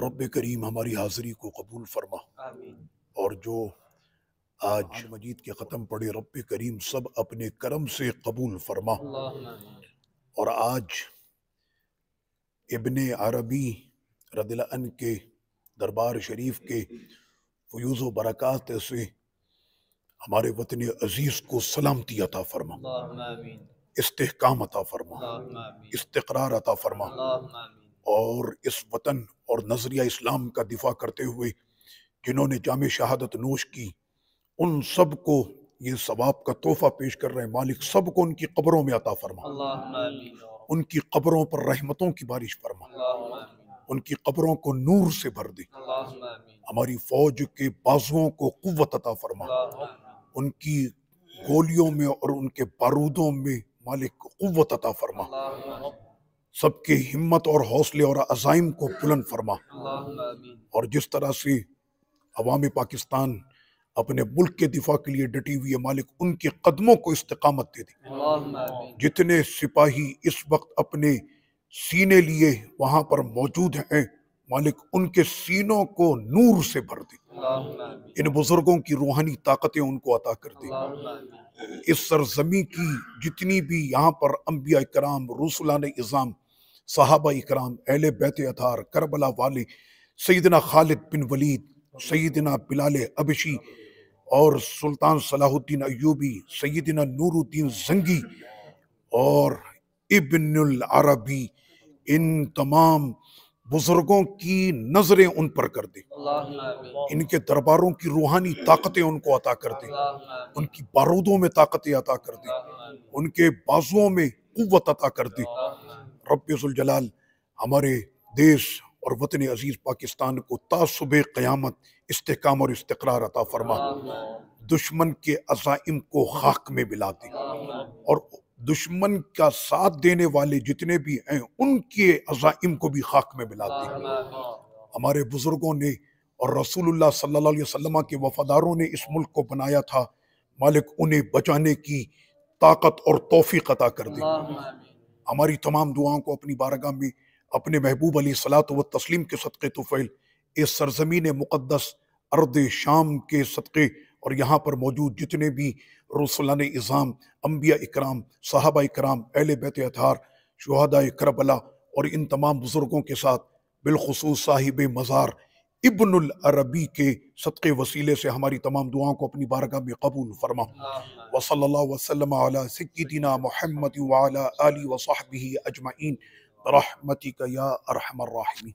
रब्बे करीम हमारी हाज़िरी को कबूल फरमा। आमीन। और जो आज कुरान मजीद के ख़त्म पढ़े, रब्बे करीम सब अपने करम से कबूल फरमा। अल्लाहुम्मा आमीन। और आज इब्ने अरबी रदियल्लाहु अन्हु के दरबार शरीफ के फ़यूज़ व बरक़ात से हमारे वतन अज़ीज़ को सलामती अता फरमा, अल्लाहुम्मा आमीन। इस्तेहकाम अता फरमा, अल्लाहुम्मा आमीन। इस्तिक़रार अता फरमा। अल्लाहुम्मा आमीन। और इस वतन और नज़रिया इस्लाम का दिफा करते हुए जिन्होंने जामे शहादत नोश की, उन सब को ये सवाब का तोहफा पेश कर रहे हैं। मालिक सबको उनकी कब्रों में अता फरमा, अल्लाहुम्मा आमीन। उनकी कब्रों पर रहमतों की बारिश फरमा, अल्लाहुम्मा आमीन। उनकी कब्रों को नूर से भर दे। अल्लाहुम्मा आमीन। हमारी फौज के बाजुओं को कुव्वत अता फरमा, अल्लाहुम्मा आमीन। उनकी गोलियों में और उनके बारूदों में मालिक कुव्वत अता फरमा। अल्लाहुम्मा आमीन। सबके हिम्मत और हौसले और अज़ाइम को बुलंद फरमा। अल्लाहुम्मा आमीन। और जिस तरह से अवाम पाकिस्तान अपने मुल्क के दिफा के लिए डटी हुई है, मालिक उनके कदमों को इस्तिकामत दे दी। अल्लाहुम्मा आमीन। जितने सिपाही इस वक्त अपने सीने लिए वहां पर मौजूद हैं, मालिक उनके सीनों को नूर से भर दे। अल्लाहुम्मा आमीन। इन बुजुर्गों की रूहानी ताकतें उनको अता कर दे। अल्लाहुम्मा आमीन। इस सरजमी की जितनी भी यहाँ पर अंबिया इकराम, रसूलान इज़ाम, सहाबा इकराम, अहले बैत अतार, करबला वाले, सैयदना खालिद बिन वलीद, सैयदना बिलाल अबशी और सुल्तान सलाहुद्दीन अय्यूबी, सैयदना नूरुद्दीन जंगी और इब्नुल अरबी, इन तमाम बुजुर्गों की नजरें उन पर कर दे। अल्लाहुम्मा आमीन। इनके दरबारों की रूहानी ताकतें उनको अता कर दे, अल्लाहुम्मा आमीन। उनकी बारूदों में ताकतें अता कर दे, अल्लाहुम्मा आमीन। उनके बाजुओं में कुव्वत अता कर दे। अल्लाहुम्मा आमीन। रब्बे जुल जलाल हमारे देश और वतन अजीज पाकिस्तान को तासुबे क़यामत इस्तेहकाम और इस्तिक़रार अता फरमा। अल्लाहुम्मा आमीन। दुश्मन के अज़ाइम को खाक में मिला दे अल्लाहुम्मा आमीन। और दुश्मन का साथ देने वाले जितने भी हैं उनके अज़ाइम को भी खाक में मिला दे। अल्लाहुम्मा आमीन। हमारे बुजुर्गों ने और रसूलुल्लाह सल्लल्लाहु अलैहि वसल्लम के वफादारों ने इस मुल्क को बनाया था, मालिक उन्हें बचाने की ताकत और तौफीक अता कर दे। अल्लाहुम्मा आमीन। हमारी तमाम दुआओं को अपनी बारगाह में अपने महबूब अलैहिस्सलातु व तस्लीम के सदक़े तुफ़ैल, इस सरज़मीन मुक़द्दस अर्द शाम के सदक़े और यहाँ पर मौजूद जितने भी रसूलान इज़ाम, अंबिया इकराम, सहाबा इकराम, अहले बैत अतार, शुहदाए करबला और इन तमाम बुज़ुर्गों के साथ बिलखुसूस साहिब मज़ार इब्नुल अरबी के सदक़े वसीले से हमारी तमाम दुआओं को अपनी बारगाह में कबूल फरमा। अल्लाहुम्मा व सल्लल्लाहु वसल्लम अला सय्यिदिना मुहम्मद व अला आलिहि व सहबिही अजमईन, रहमतिक या अरहमर राहिमीन।